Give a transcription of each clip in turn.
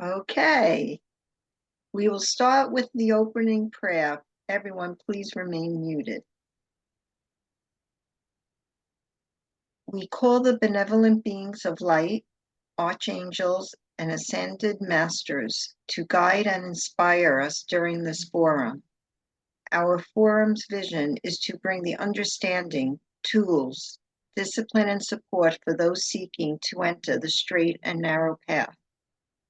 Okay, we will start with the opening prayer. Everyone, please remain muted. We call the benevolent beings of light, archangels, and ascended masters to guide and inspire us during this forum. Our forum's vision is to bring the understanding, tools, discipline, and support for those seeking to enter the straight and narrow path,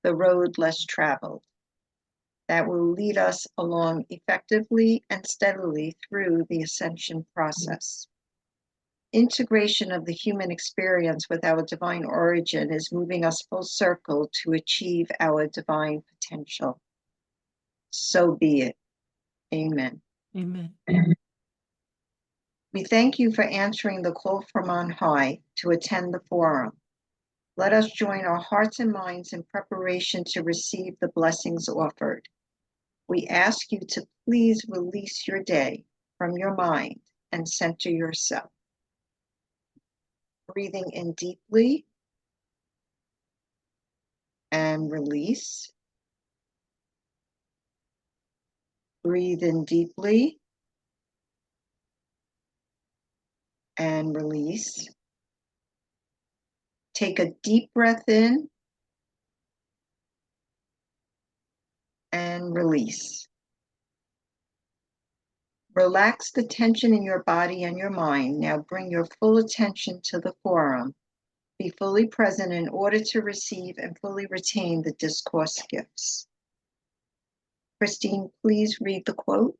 the road less traveled, that will lead us along effectively and steadily through the ascension process. Integration of the human experience with our divine origin is moving us full circle to achieve our divine potential. So be it. Amen. Amen. We thank you for answering the call from on high to attend the forum. Let us join our hearts and minds in preparation to receive the blessings offered. We ask you to please release your day from your mind and center yourself. Breathing in deeply and release. Breathe in deeply and release. Take a deep breath in and release. Relax the tension in your body and your mind. Now bring your full attention to the forum. Be fully present in order to receive and fully retain the discourse gifts. Christine, please read the quote.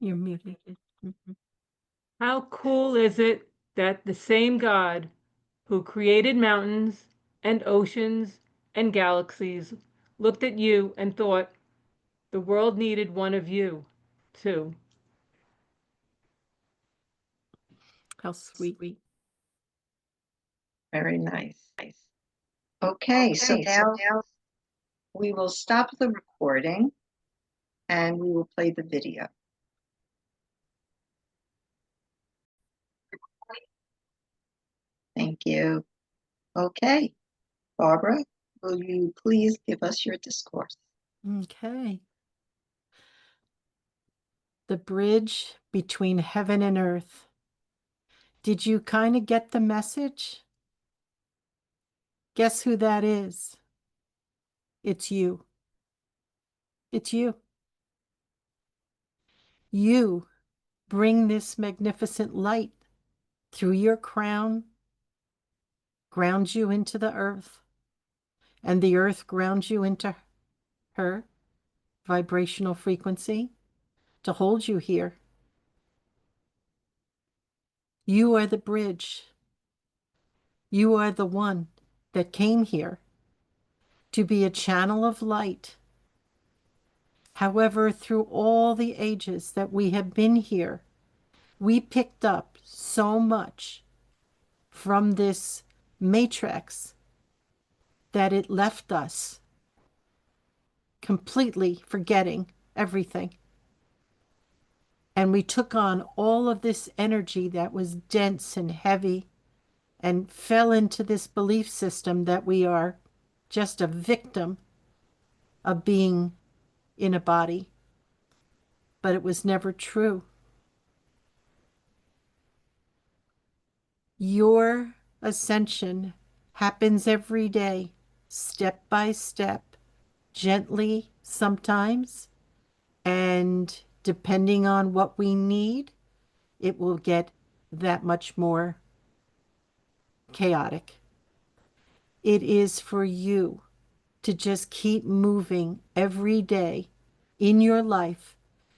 You're muted. How cool is it that the same God who created mountains and oceans and galaxies looked at you and thought the world needed one of you, too. How sweet. Very nice. Okay, so now we will stop the recording and we will play the video. Thank you. Okay, Barbara, will you please give us your discourse? Okay. The bridge between heaven and earth. Did you kind of get the message? Guess who that is? It's you. It's you. You bring this magnificent light through your crown, grounds you into the earth, and the earth grounds you into her vibrational frequency to hold you here. You are the bridge. You are the one that came here to be a channel of light. However, through all the ages that we have been here, we picked up so much from this matrix that it left us completely forgetting everything. And we took on all of this energy that was dense and heavy and fell into this belief system that we are just a victim of being in a body. But it was never true. Your ascension happens every day, step by step, gently sometimes, and depending on what we need, it will get that much more chaotic. It is for you to just keep moving every day in your life.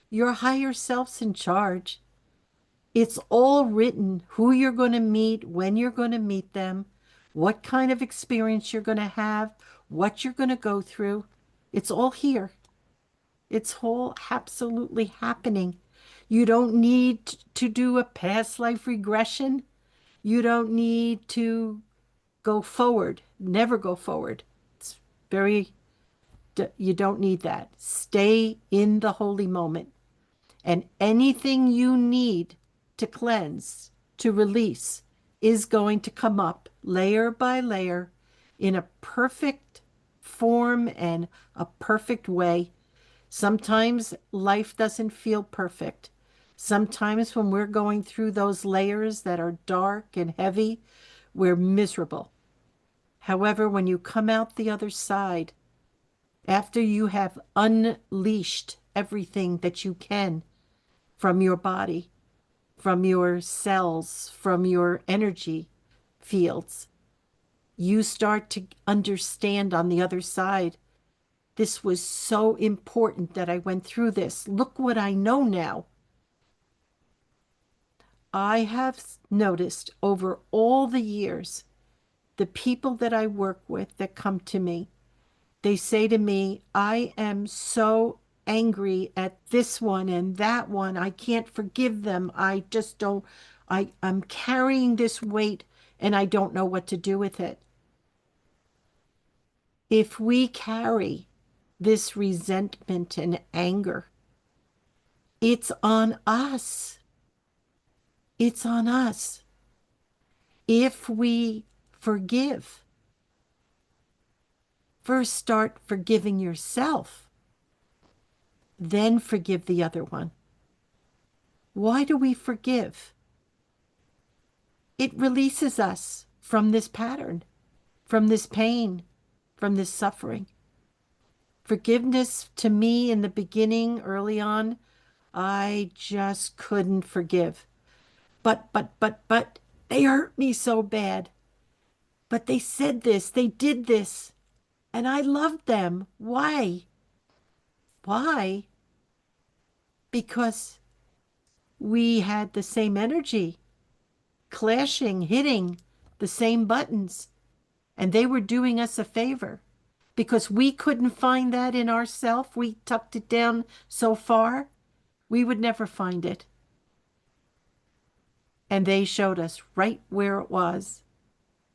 Your higher self's in charge. It's all written who you're going to meet, when you're going to meet them, what kind of experience you're going to have, what you're going to go through. It's all here. It's all absolutely happening. You don't need to do a past life regression. You don't need to go forward, never go forward. It's very You don't need that. Stay in the holy moment. And anything you need to cleanse, to release, is going to come up layer by layer in a perfect form and a perfect way. Sometimes life doesn't feel perfect. Sometimes when we're going through those layers that are dark and heavy, we're miserable. However, when you come out the other side, after you have unleashed everything that you can from your body, from your cells, from your energy fields, you start to understand on the other side, this was so important that I went through this. Look what I know now. I have noticed over all the years, the people that I work with that come to me, they say to me, I am so angry at this one and that one. I can't forgive them. I just don't, I'm carrying this weight and I don't know what to do with it. If we carry this resentment and anger, it's on us. It's on us. If we forgive, first start forgiving yourself, then forgive the other one. Why do we forgive? It releases us from this pattern, from this pain, from this suffering. Forgiveness to me in the beginning, early on, I just couldn't forgive. But, they hurt me so bad. But they said this, they did this, and I loved them. Why? Why? Because we had the same energy, clashing, hitting the same buttons, and they were doing us a favor. Because we couldn't find that in ourself, we tucked it down so far, we would never find it. And they showed us right where it was.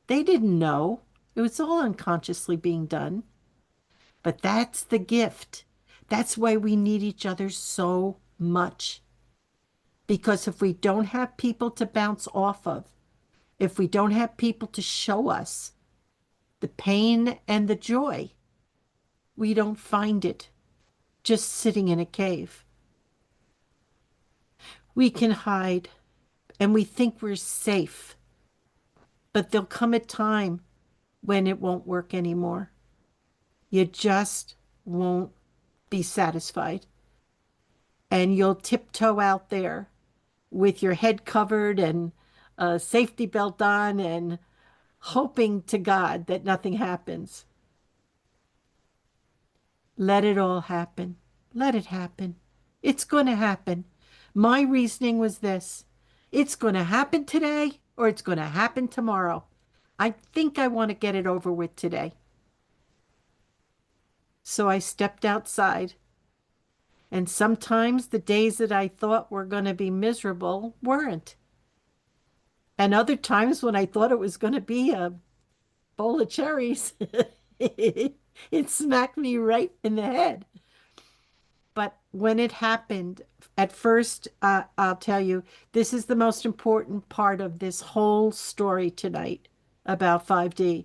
They didn't know. It was all unconsciously being done. But that's the gift. That's why we need each other so much. Because if we don't have people to bounce off of, if we don't have people to show us the pain and the joy, we don't find it just sitting in a cave. We can hide and we think we're safe, but there'll come a time when it won't work anymore. You just won't be satisfied. And you'll tiptoe out there with your head covered and a safety belt on and hoping to God that nothing happens. Let it all happen. Let it happen. It's going to happen. My reasoning was this: it's going to happen today or it's going to happen tomorrow. I think I want to get it over with today. So I stepped outside. And sometimes the days that I thought were going to be miserable weren't. And other times when I thought it was going to be a bowl of cherries, it smacked me right in the head. But when it happened, at first, I'll tell you, this is the most important part of this whole story tonight about 5D.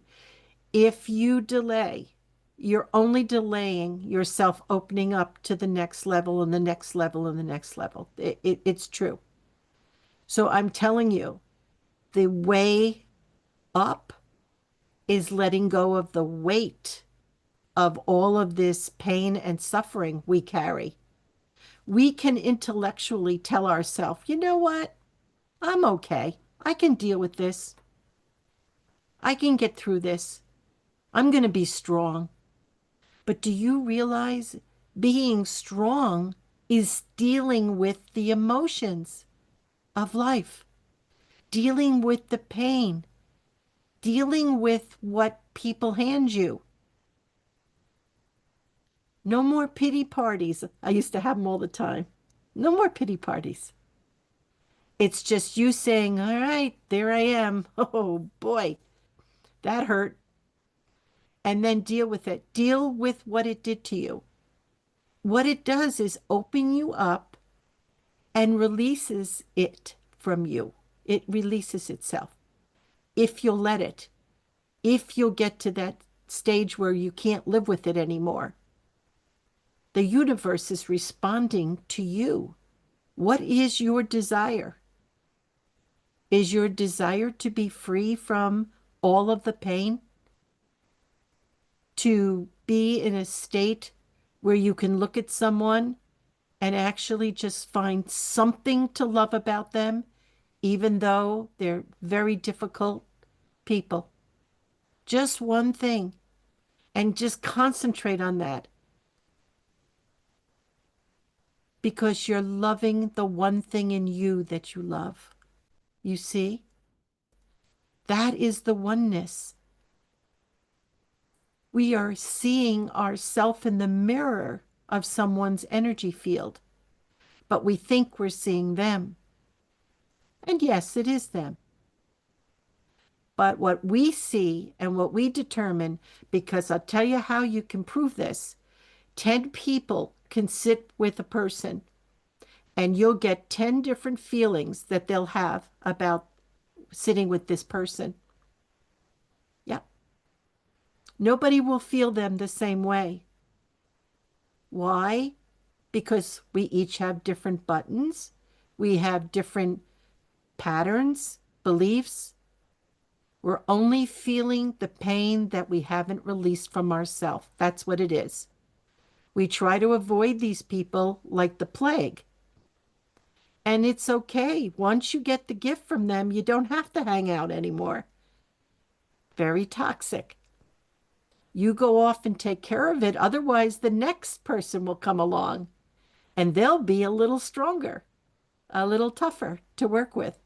If you delay, you're only delaying yourself opening up to the next level and the next level and the next level. It's true. So I'm telling you, the way up is letting go of the weight of all of this pain and suffering we carry. We can intellectually tell ourselves, you know what? I'm okay. I can deal with this. I can get through this. I'm going to be strong. But do you realize being strong is dealing with the emotions of life, dealing with the pain, dealing with what people hand you? No more pity parties. I used to have them all the time. No more pity parties. It's just you saying, all right, there I am. Oh boy, that hurt. and then deal with it. Deal with what it did to you. What it does is open you up and releases it from you. It releases itself if you'll let it, if you'll get to that stage where you can't live with it anymore. The universe is responding to you. What is your desire? Is your desire to be free from all of the pain? To be in a state where you can look at someone and actually just find something to love about them, even though they're very difficult people? Just one thing, and just concentrate on that because you're loving the one thing in you that you love. You see? That is the oneness. We are seeing ourself in the mirror of someone's energy field, but we think we're seeing them. And yes, it is them. But what we see and what we determine, because I'll tell you how you can prove this. 10 people can sit with a person and you'll get 10 different feelings that they'll have about sitting with this person. Yeah. Nobody will feel them the same way. Why? Because we each have different buttons. We have different patterns, beliefs. We're only feeling the pain that we haven't released from ourselves. That's what it is. We try to avoid these people like the plague. And it's okay. Once you get the gift from them, you don't have to hang out anymore. Very toxic. You go off and take care of it. Otherwise, the next person will come along and they'll be a little stronger, a little tougher to work with.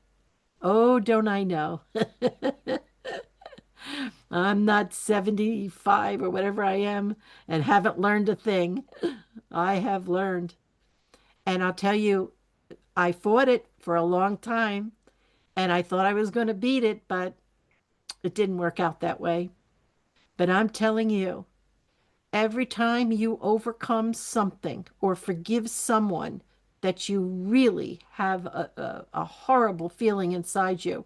Oh, don't I know? I'm not 75 or whatever I am and haven't learned a thing. I have learned. And I'll tell you, I fought it for a long time and I thought I was going to beat it, but it didn't work out that way. But I'm telling you, every time you overcome something or forgive someone that you really have a horrible feeling inside you,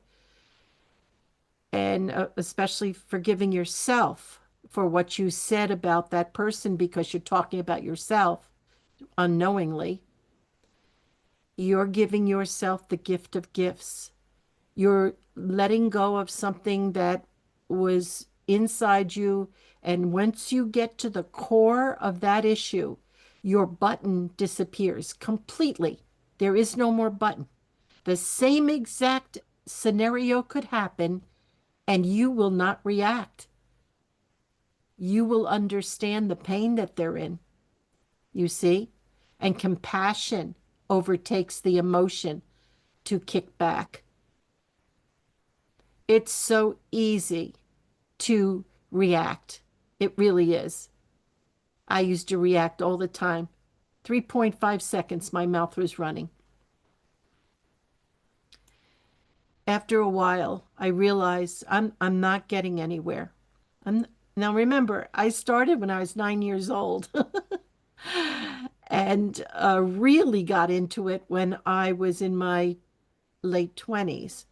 and especially forgiving yourself for what you said about that person because you're talking about yourself unknowingly, you're giving yourself the gift of gifts. You're letting go of something that was inside you. And once you get to the core of that issue, your button disappears completely. There is no more button. The same exact scenario could happen, and you will not react. You will understand the pain that they're in, you see? And compassion overtakes the emotion to kick back. It's so easy to react. It really is. I used to react all the time. 3.5 seconds, my mouth was running. After a while, I realized I'm not getting anywhere. Now remember, I started when I was 9 years old and really got into it when I was in my late 20s.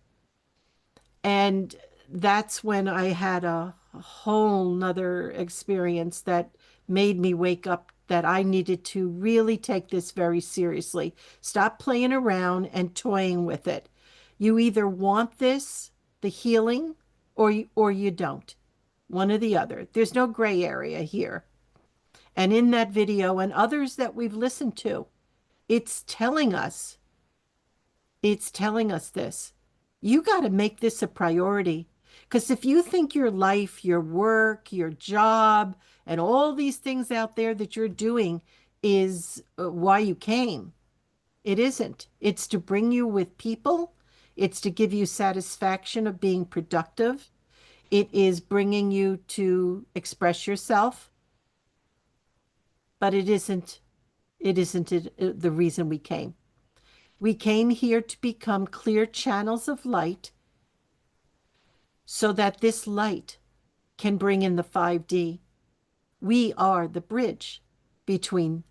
And that's when I had a whole nother experience that made me wake up that I needed to really take this very seriously. Stop playing around and toying with it. You either want this, the healing, or you don't. One or the other. There's no gray area here. And in that video and others that we've listened to, it's telling us this. You got to make this a priority. Because if you think your life, your work, your job, and all these things out there that you're doing is why you came, it isn't. It's to bring you with people. It's to give you satisfaction of being productive. It is bringing you to express yourself. But it isn't the reason we came. We came here to become clear channels of light so that this light can bring in the 5D. We are the bridge between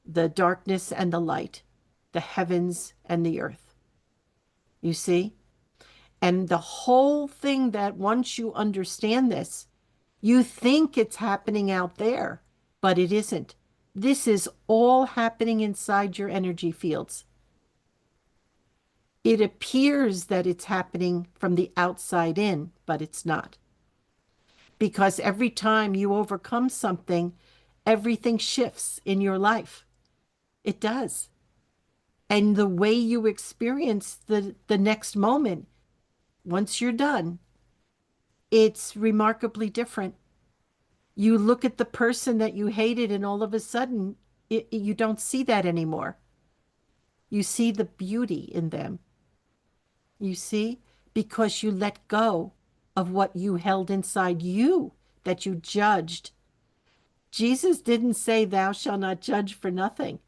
the darkness and the light, the heavens and the earth. You see? And the whole thing, that once you understand this, you think it's happening out there, but it isn't. This is all happening inside your energy fields. It appears that it's happening from the outside in, but it's not. Because every time you overcome something, everything shifts in your life. It does. And the way you experience the next moment, once you're done, it's remarkably different. You look at the person that you hated, and all of a sudden, you don't see that anymore. You see the beauty in them. You see? Because you let go of what you held inside you that you judged. Jesus didn't say, "Thou shalt not judge," for nothing.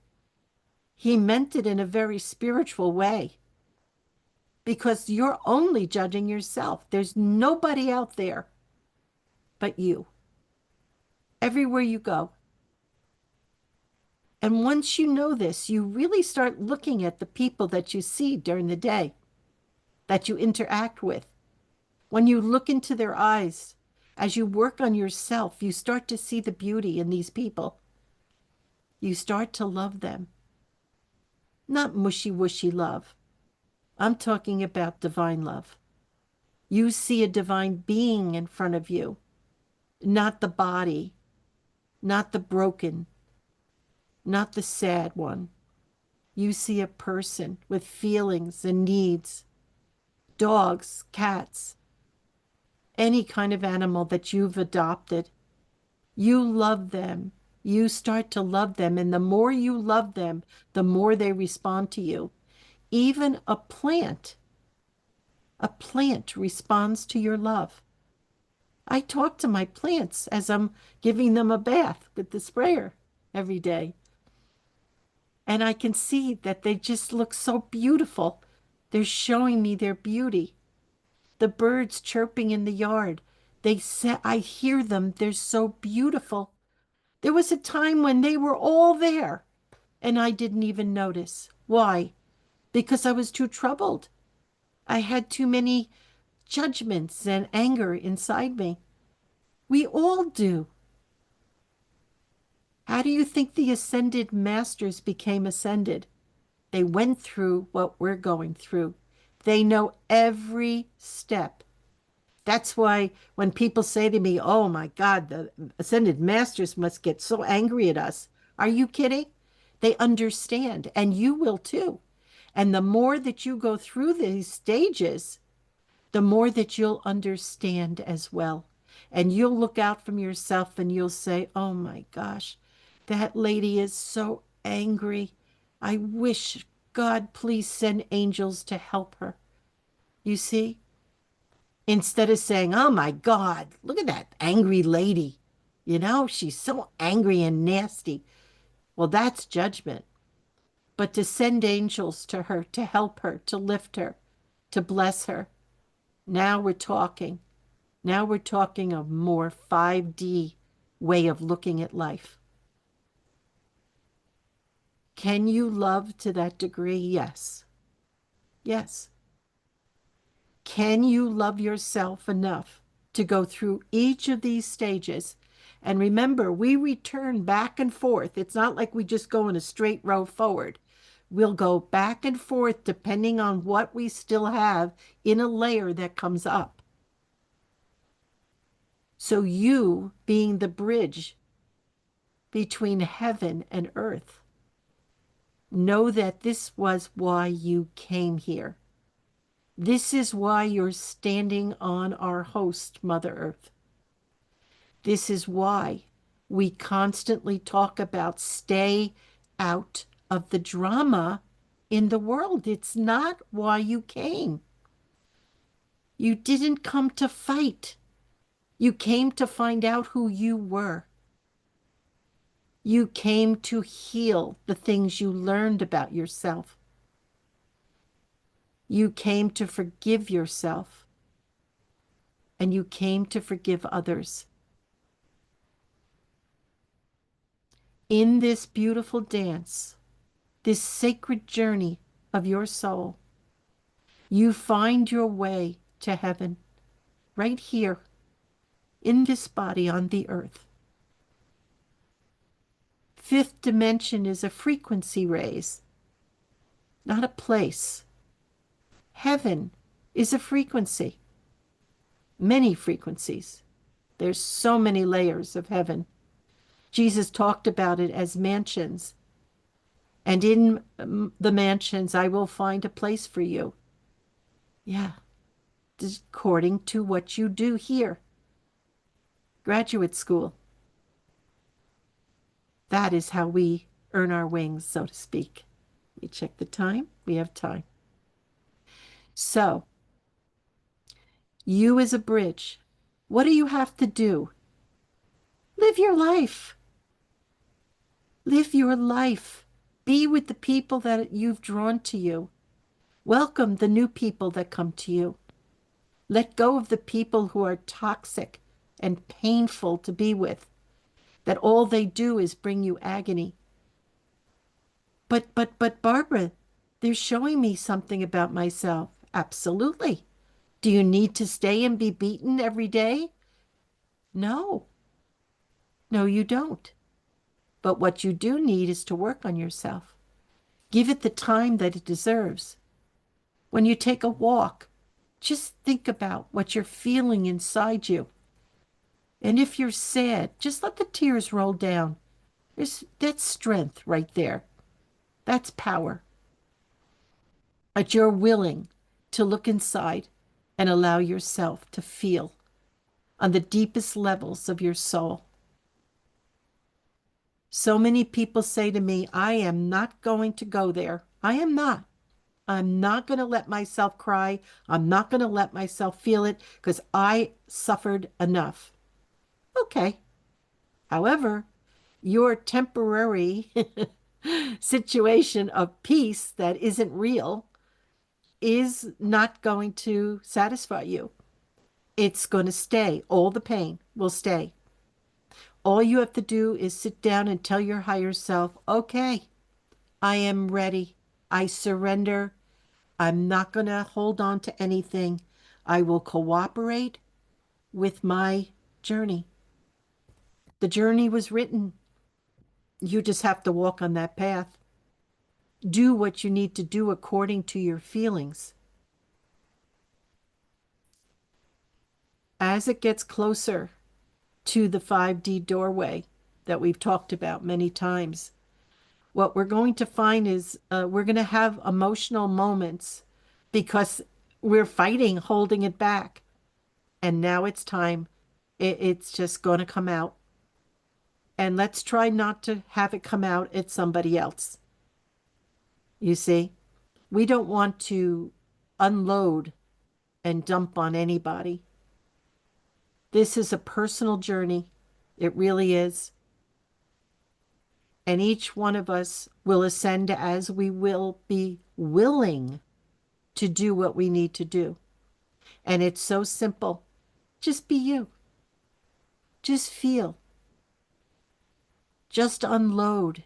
He meant it in a very spiritual way, because you're only judging yourself. There's nobody out there but you, everywhere you go. And once you know this, you really start looking at the people that you see during the day, that you interact with. When you look into their eyes, as you work on yourself, you start to see the beauty in these people. You start to love them. Not mushy-wushy love. I'm talking about divine love. You see a divine being in front of you, not the body, not the broken, not the sad one. You see a person with feelings and needs. Dogs, cats, any kind of animal that you've adopted. You love them. You start to love them. And the more you love them, the more they respond to you. Even a plant responds to your love. I talk to my plants as I'm giving them a bath with the sprayer every day. And I can see that they just look so beautiful. They're showing me their beauty. The birds chirping in the yard, they say, I hear them. They're so beautiful. There was a time when they were all there and I didn't even notice. Why? Because I was too troubled. I had too many judgments and anger inside me. We all do. How do you think the ascended masters became ascended? They went through what we're going through. They know every step. That's why when people say to me, "Oh my God, the ascended masters must get so angry at us." Are you kidding? They understand, and you will too. And the more that you go through these stages, the more that you'll understand as well. And you'll look out from yourself and you'll say, "Oh my gosh, that lady is so angry. I wish God please send angels to help her." You see? Instead of saying, "Oh my God, look at that angry lady. She's so angry and nasty." Well, that's judgment. But to send angels to her, to help her, to lift her, to bless her. Now we're talking. Now we're talking a more 5D way of looking at life. Can you love to that degree? Yes. Yes. Can you love yourself enough to go through each of these stages? And remember, we return back and forth. It's not like we just go in a straight row forward. We'll go back and forth depending on what we still have in a layer that comes up. So you being the bridge between heaven and earth, know that this was why you came here. This is why you're standing on our host, Mother Earth. This is why we constantly talk about stay out of the drama in the world. It's not why you came. You didn't come to fight. You came to find out who you were. You came to heal the things you learned about yourself. You came to forgive yourself. and you came to forgive others. In this beautiful dance, this sacred journey of your soul, you find your way to heaven right here in this body on the earth. Fifth dimension is a frequency raise, not a place. Heaven is a frequency, many frequencies. There's so many layers of heaven. Jesus talked about it as mansions. And in the mansions, I will find a place for you. Yeah, according to what you do here. Graduate school. That is how we earn our wings, so to speak. We check the time. We have time. So, you as a bridge, what do you have to do? Live your life. Live your life. Be with the people that you've drawn to you. Welcome the new people that come to you. Let go of the people who are toxic and painful to be with, that all they do is bring you agony. But Barbara, they're showing me something about myself. Absolutely. Do you need to stay and be beaten every day? No. No, you don't. But what you do need is to work on yourself. Give it the time that it deserves. When you take a walk, just think about what you're feeling inside you. And if you're sad, just let the tears roll down. That's strength right there. That's power. But you're willing to look inside and allow yourself to feel on the deepest levels of your soul. So many people say to me, I am not going to go there. I am not. I'm not going to let myself cry. I'm not going to let myself feel it because I suffered enough. Okay. However, your temporary situation of peace that isn't real is not going to satisfy you. It's going to stay. All the pain will stay. All you have to do is sit down and tell your higher self, okay, I am ready. I surrender. I'm not going to hold on to anything. I will cooperate with my journey. The journey was written. You just have to walk on that path. Do what you need to do according to your feelings. As it gets closer to the 5D doorway that we've talked about many times, what we're going to find is we're going to have emotional moments because we're fighting, holding it back. And now it's time. It's just going to come out. And let's try not to have it come out at somebody else. You see, we don't want to unload and dump on anybody. This is a personal journey. It really is. And each one of us will ascend as we will be willing to do what we need to do. And it's so simple. Just be you. Just feel. Just unload.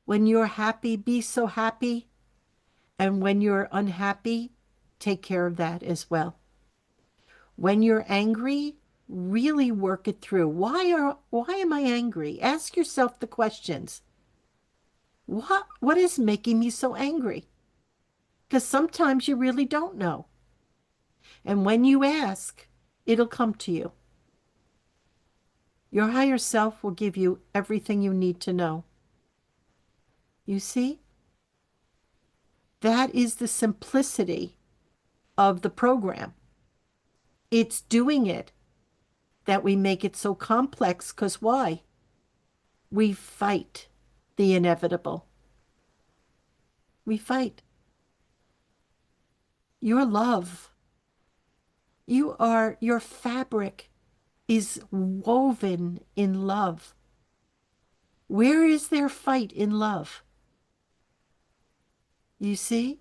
When you're happy, be so happy. And when you're unhappy, take care of that as well. When you're angry, really work it through. Why am I angry? Ask yourself the questions. What is making me so angry? Because sometimes you really don't know. And when you ask, it'll come to you. Your higher self will give you everything you need to know. You see? That is the simplicity of the program. It's doing it that we make it so complex because why? We fight the inevitable. We fight. Your love, your fabric is woven in love. Where is there fight in love? You see?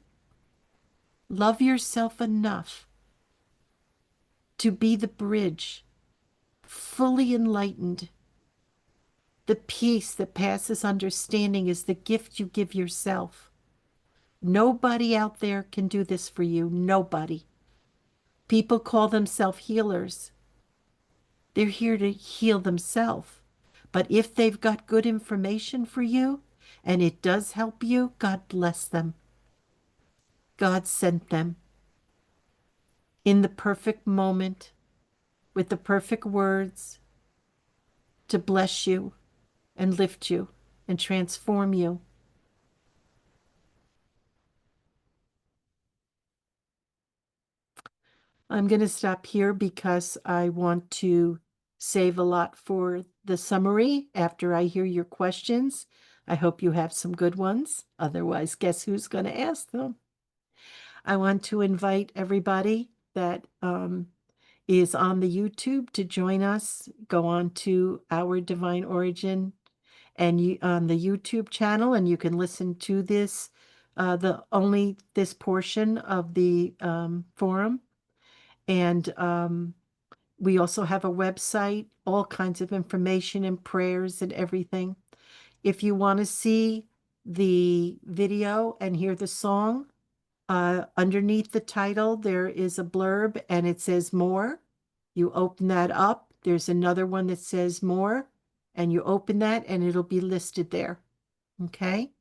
Love yourself enough to be the bridge, fully enlightened. The peace that passes understanding is the gift you give yourself. Nobody out there can do this for you. Nobody. People call themselves healers. They're here to heal themselves. But if they've got good information for you and it does help you, God bless them. God sent them in the perfect moment with the perfect words to bless you and lift you and transform you. I'm going to stop here because I want to save a lot for the summary after I hear your questions. I hope you have some good ones. Otherwise, guess who's going to ask them? I want to invite everybody that is on the YouTube to join us. Go on to Our Divine Origin and on the YouTube channel, and you can listen to this, this portion of the forum. And we also have a website, all kinds of information and prayers and everything. If you want to see the video and hear the song, underneath the title, there is a blurb and it says more. You open that up. There's another one that says more, and you open that and it'll be listed there. Okay?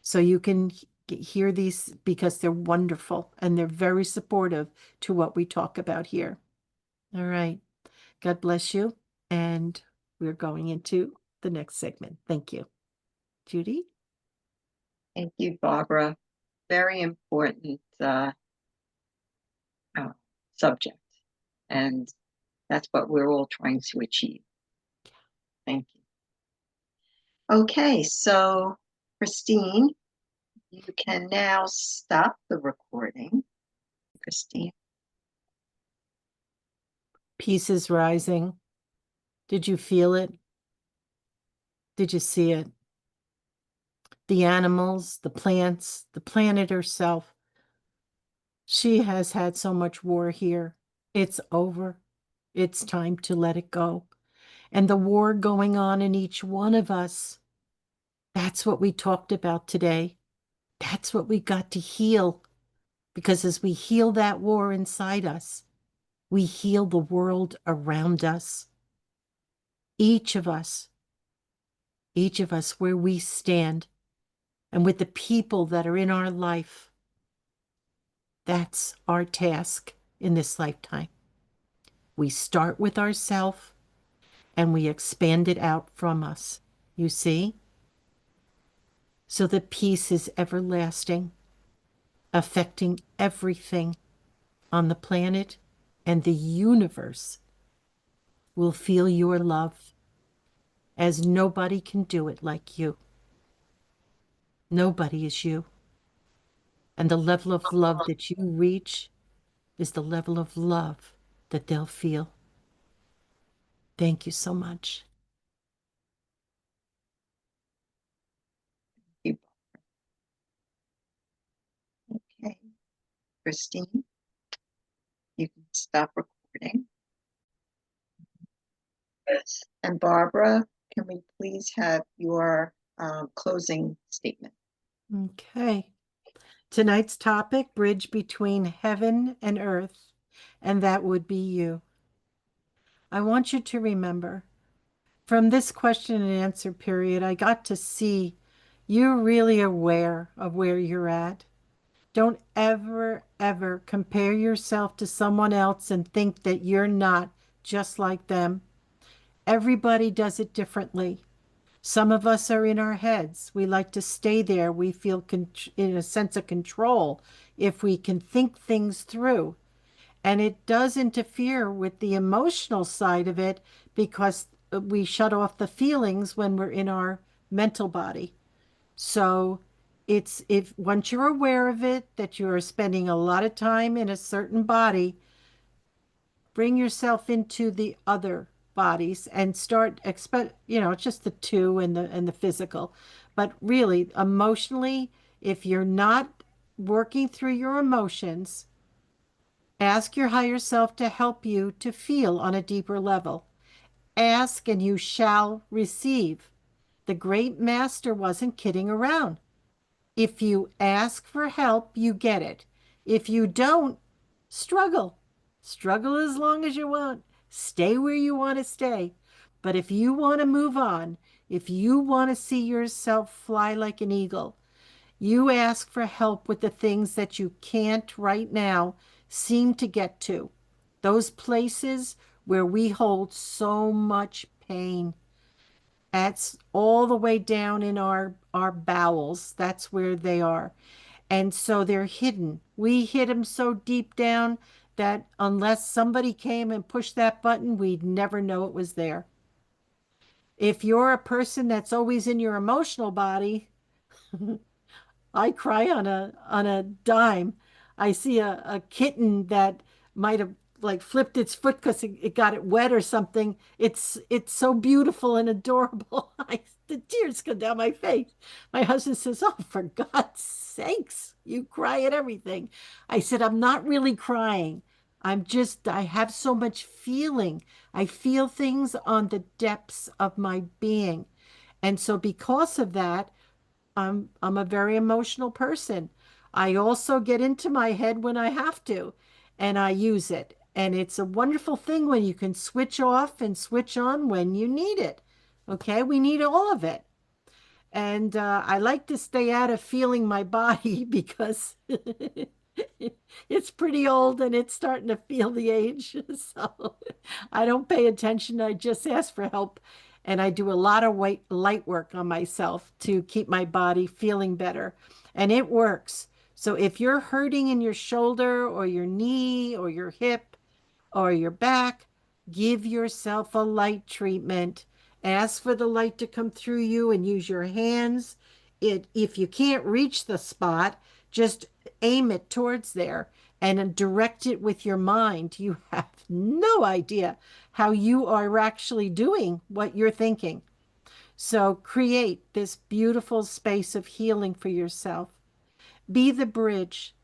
So you can hear these because they're wonderful and they're very supportive to what we talk about here. All right. God bless you. And we're going into the next segment. Thank you. Judy? Thank you, Barbara. Very important subject. And that's what we're all trying to achieve. Thank you. Okay, so Christine, you can now stop the recording. Christine. Peace is rising. Did you feel it? Did you see it? The animals, the plants, the planet herself. She has had so much war here. It's over. It's time to let it go. And the war going on in each one of us, that's what we talked about today. That's what we got to heal. Because as we heal that war inside us, we heal the world around us. Each of us where we stand, and with the people that are in our life. That's our task in this lifetime. We start with ourselves and we expand it out from us. You see? So the peace is everlasting, affecting everything on the planet, and the universe will feel your love as nobody can do it like you. Nobody is you. And the level of love that you reach is the level of love that they'll feel. Thank you so much. Okay, Christine, you can stop recording. Yes. And Barbara, can we please have your closing statement? Okay. Tonight's topic, bridge between heaven and earth, and that would be you. I want you to remember, from this question and answer period, I got to see you're really aware of where you're at. Don't ever, ever compare yourself to someone else and think that you're not just like them. Everybody does it differently. Some of us are in our heads. We like to stay there. We feel in a sense of control if we can think things through. And it does interfere with the emotional side of it because we shut off the feelings when we're in our mental body. So it's if once you're aware of it, that you are spending a lot of time in a certain body, bring yourself into the other bodies and start expect it's just the two and the physical, but really emotionally, if you're not working through your emotions Ask your higher self to help you to feel on a deeper level. Ask and you shall receive. The great master wasn't kidding around. If you ask for help, you get it. If you don't, struggle. Struggle as long as you want. Stay where you want to stay. But if you want to move on, if you want to see yourself fly like an eagle, you ask for help with the things that you can't right now seem to get to. Those places where we hold so much pain. That's all the way down in our bowels. That's where they are. And so they're hidden. We hid them so deep down that unless somebody came and pushed that button, we'd never know it was there. If you're a person that's always in your emotional body, I cry on a dime. I see a kitten that might have like flipped its foot because it got it wet or something. It's so beautiful and adorable. The tears come down my face. My husband says, "Oh, for God's sakes, you cry at everything." I said, "I'm not really crying. I have so much feeling. I feel things on the depths of my being." And so because of that, I'm a very emotional person. I also get into my head when I have to, and I use it. And it's a wonderful thing when you can switch off and switch on when you need it. Okay, we need all of it. And I like to stay out of feeling my body because it's pretty old and it's starting to feel the age. So I don't pay attention. I just ask for help. And I do a lot of light work on myself to keep my body feeling better. And it works. So if you're hurting in your shoulder or your knee or your hip, or your back, give yourself a light treatment. Ask for the light to come through you and use your hands. If you can't reach the spot, just aim it towards there and direct it with your mind. You have no idea how you are actually doing what you're thinking. So create this beautiful space of healing for yourself. Be the bridge.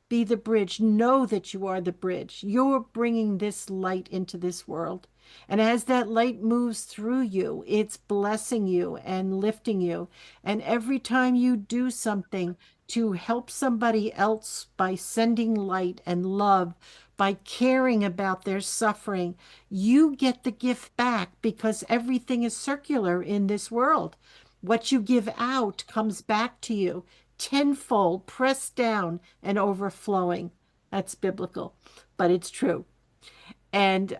Be the bridge. Know that you are the bridge. You're bringing this light into this world. And as that light moves through you, it's blessing you and lifting you. And every time you do something to help somebody else by sending light and love, by caring about their suffering, you get the gift back because everything is circular in this world. What you give out comes back to you tenfold, pressed down and overflowing. That's biblical, but it's true. And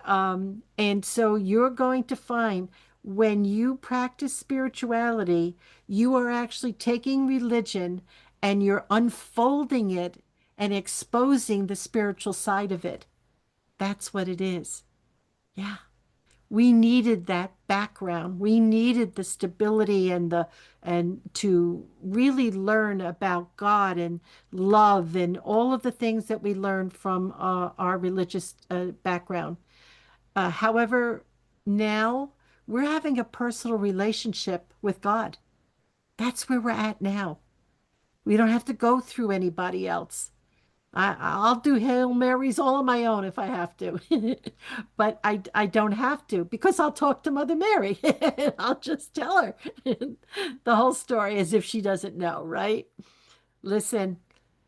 so you're going to find when you practice spirituality, you are actually taking religion and you're unfolding it and exposing the spiritual side of it. That's what it is. Yeah. We needed that background. We needed the stability and to really learn about God and love and all of the things that we learned from our religious background. However, now we're having a personal relationship with God. That's where we're at now. We don't have to go through anybody else. I'll do Hail Marys all on my own if I have to. But I don't have to because I'll talk to Mother Mary. I'll just tell her the whole story as if she doesn't know, right? Listen,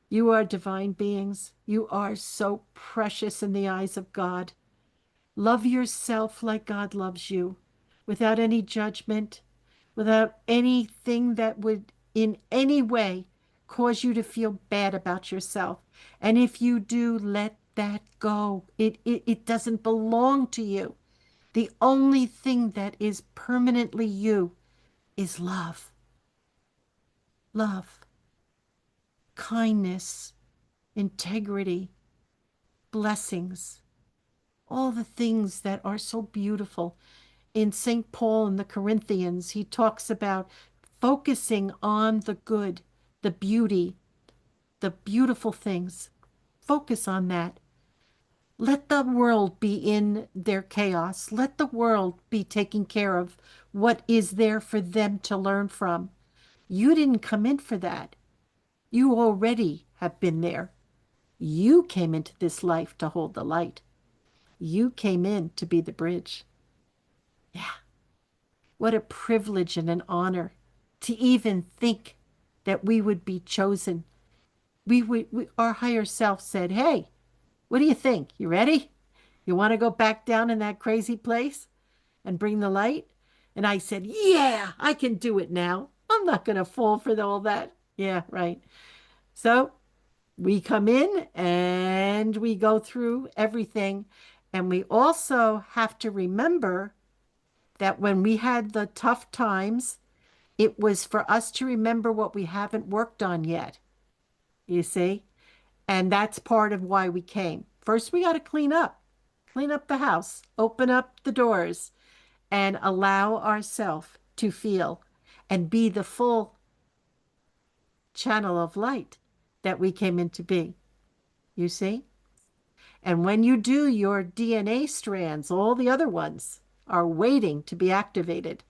you are divine beings. You are so precious in the eyes of God. Love yourself like God loves you without any judgment, without anything that would in any way cause you to feel bad about yourself. And if you do, let that go. It doesn't belong to you. The only thing that is permanently you is love, love, kindness, integrity, blessings, all the things that are so beautiful. In St. Paul in the Corinthians, he talks about focusing on the good, the beauty, the beautiful things. Focus on that. Let the world be in their chaos. Let the world be taking care of what is there for them to learn from. You didn't come in for that. You already have been there. You came into this life to hold the light. You came in to be the bridge. Yeah. What a privilege and an honor to even think that we would be chosen. Our higher self said, "Hey, what do you think? You ready? You want to go back down in that crazy place and bring the light?" And I said, "Yeah, I can do it now. I'm not going to fall for all that." Yeah, right. So we come in and we go through everything. And we also have to remember that when we had the tough times, it was for us to remember what we haven't worked on yet, you see? And that's part of why we came. First, we got to clean up the house, open up the doors, and allow ourselves to feel and be the full channel of light that we came in to be, you see? And when you do, your DNA strands, all the other ones, are waiting to be activated,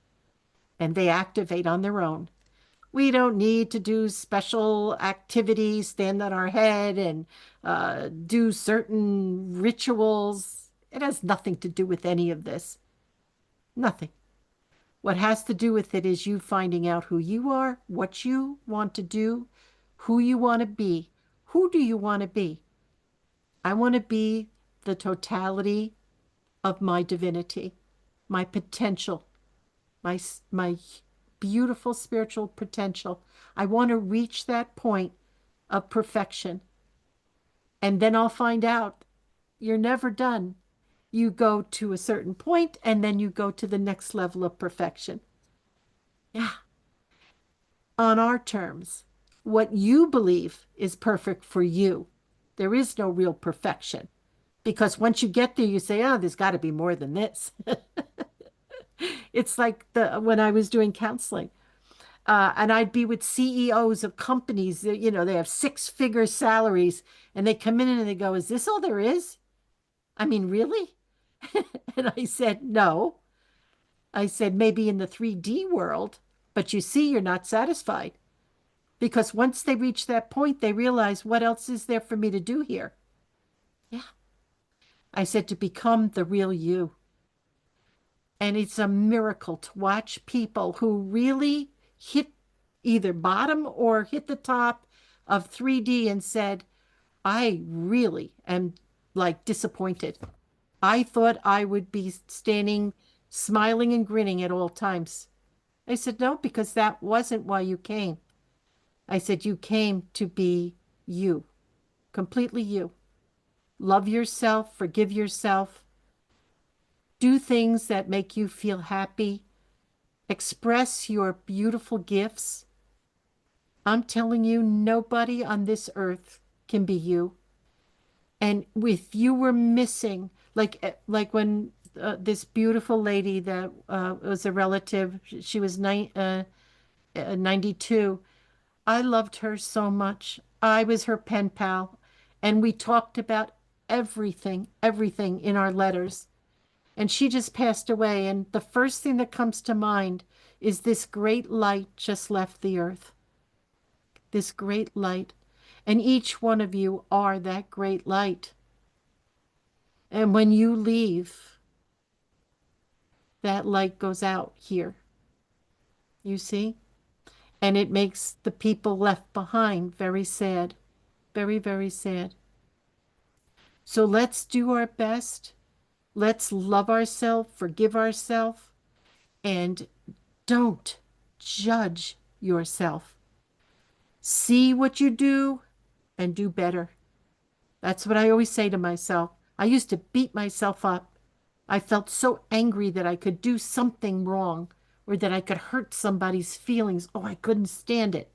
and they activate on their own. We don't need to do special activities, stand on our head, and do certain rituals. It has nothing to do with any of this. Nothing. What has to do with it is you finding out who you are, what you want to do, who you want to be. Who do you want to be? I want to be the totality of my divinity, my potential, my beautiful spiritual potential. I want to reach that point of perfection. And then I'll find out you're never done. You go to a certain point and then you go to the next level of perfection. Yeah, on our terms. What you believe is perfect for you. There is no real perfection because once you get there, you say, "Oh, there's got to be more than this." It's like the when I was doing counseling. And I'd be with CEOs of companies that, they have six-figure salaries, and they come in and they go, "Is this all there is? I mean, really?" And I said, "No." I said, "Maybe in the 3D world, but you see, you're not satisfied because once they reach that point, they realize, what else is there for me to do here?" Yeah. I said, "To become the real you." And it's a miracle to watch people who really hit either bottom or hit the top of 3D and said, "I really am like disappointed. I thought I would be standing smiling and grinning at all times." I said, "No, because that wasn't why you came." I said, "You came to be you, completely you. Love yourself, forgive yourself, do things that make you feel happy, express your beautiful gifts." I'm telling you, nobody on this earth can be you. And if you were missing, like when this beautiful lady that was a relative, she was 92. I loved her so much. I was her pen pal, and we talked about everything in our letters. And she just passed away. And the first thing that comes to mind is this great light just left the earth. This great light. And each one of you are that great light. And when you leave, that light goes out here, you see? And it makes the people left behind very sad, very, very sad. So let's do our best. Let's love ourselves, forgive ourselves, and don't judge yourself. See what you do and do better. That's what I always say to myself. I used to beat myself up. I felt so angry that I could do something wrong or that I could hurt somebody's feelings. Oh, I couldn't stand it.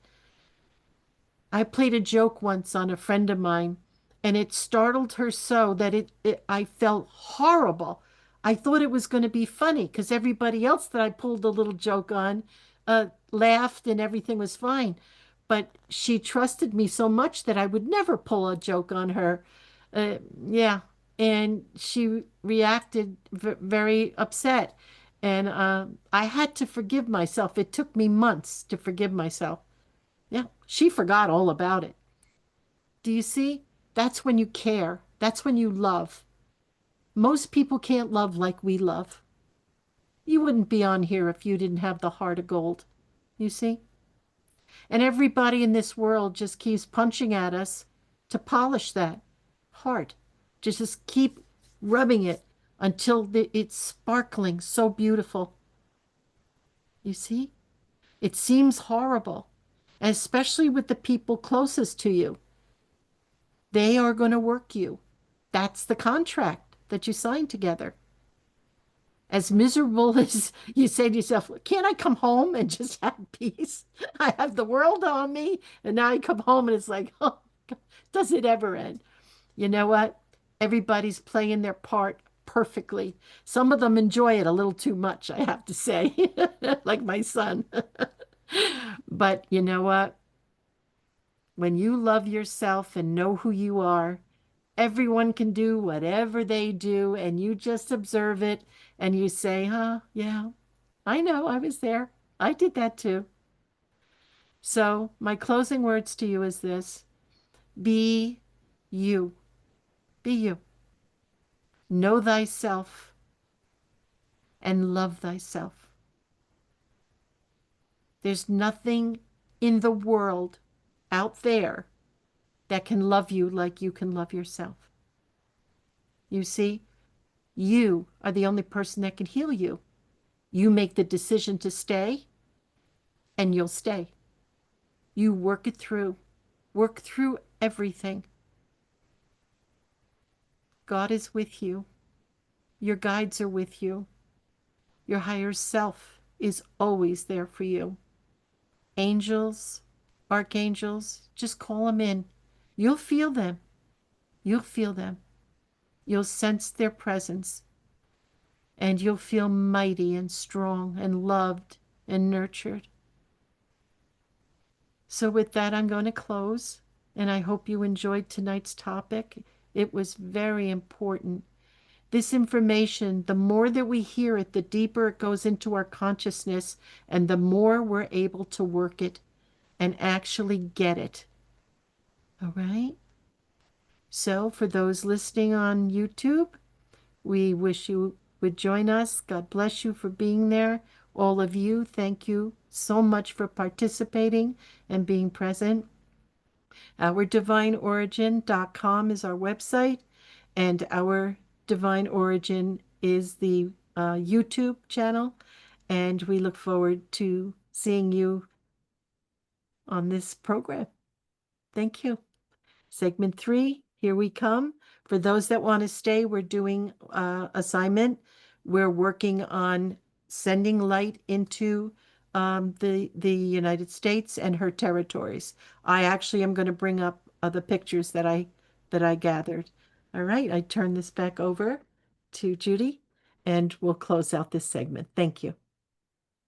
I played a joke once on a friend of mine, and it startled her so that I felt horrible. I thought it was going to be funny because everybody else that I pulled a little joke on laughed and everything was fine. But she trusted me so much that I would never pull a joke on her. Uh, yeah. And she reacted very upset. And I had to forgive myself. It took me months to forgive myself. Yeah, she forgot all about it. Do you see? That's when you care. That's when you love. Most people can't love like we love. You wouldn't be on here if you didn't have the heart of gold. You see? And everybody in this world just keeps punching at us to polish that heart. Just keep rubbing it until it's sparkling so beautiful. You see? It seems horrible, especially with the people closest to you. They are going to work you. That's the contract that you signed together. As miserable as you say to yourself, can't I come home and just have peace? I have the world on me, and now I come home and it's like, oh, God, does it ever end? You know what? Everybody's playing their part perfectly. Some of them enjoy it a little too much, I have to say, like my son. But you know what? When you love yourself and know who you are, everyone can do whatever they do, and you just observe it and you say, huh, yeah, I know, I was there. I did that too. So, my closing words to you is this: be you. Be you. Know thyself and love thyself. There's nothing in the world out there that can love you like you can love yourself. You see, you are the only person that can heal you. You make the decision to stay, and you'll stay. You work through everything. God is with you. Your guides are with you. Your higher self is always there for you. Angels, archangels, just call them in. You'll feel them. You'll feel them. You'll sense their presence, and you'll feel mighty and strong and loved and nurtured. So, with that, I'm going to close, and I hope you enjoyed tonight's topic. It was very important. This information, the more that we hear it, the deeper it goes into our consciousness, and the more we're able to work it and actually get it. All right? So, for those listening on YouTube, we wish you would join us. God bless you for being there. All of you, thank you so much for participating and being present. OurDivineOrigin.com is our website, and Our Divine Origin is the YouTube channel. And we look forward to seeing you on this program. Thank you. Segment 3, here we come. For those that want to stay, we're doing assignment. We're working on sending light into the United States and her territories. I actually am going to bring up the pictures that I gathered. All right, I turn this back over to Judy, and we'll close out this segment. Thank you.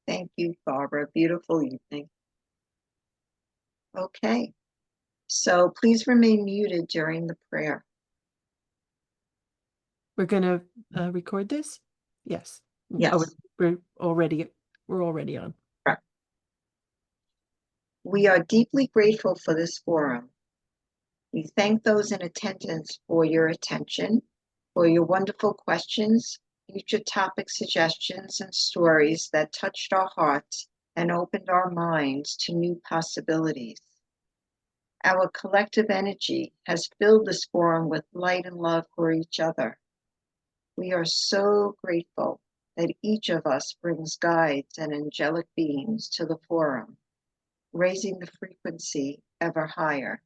Thank you, Barbara. Beautiful evening. Okay, so please remain muted during the prayer. We're going to record this? Yes. Yes. Oh, we're already on. Right. We are deeply grateful for this forum. We thank those in attendance for your attention, for your wonderful questions, future topic suggestions, and stories that touched our hearts and opened our minds to new possibilities. Our collective energy has filled this forum with light and love for each other. We are so grateful that each of us brings guides and angelic beings to the forum, raising the frequency ever higher.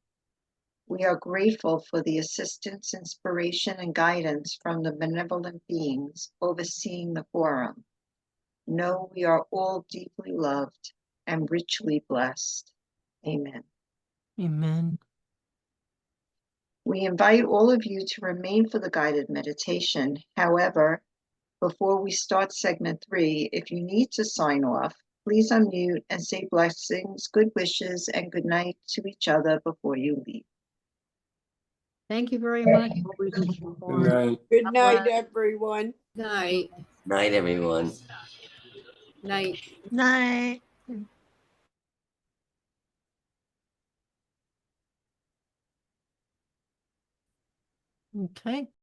We are grateful for the assistance, inspiration, and guidance from the benevolent beings overseeing the forum. Know we are all deeply loved and richly blessed. Amen. Amen. We invite all of you to remain for the guided meditation. However, before we start segment 3, if you need to sign off, please unmute and say blessings, good wishes, and good night to each other before you leave. Thank you very much. Good night. Good night, everyone. Night. Night, everyone. Night. Night. Okay.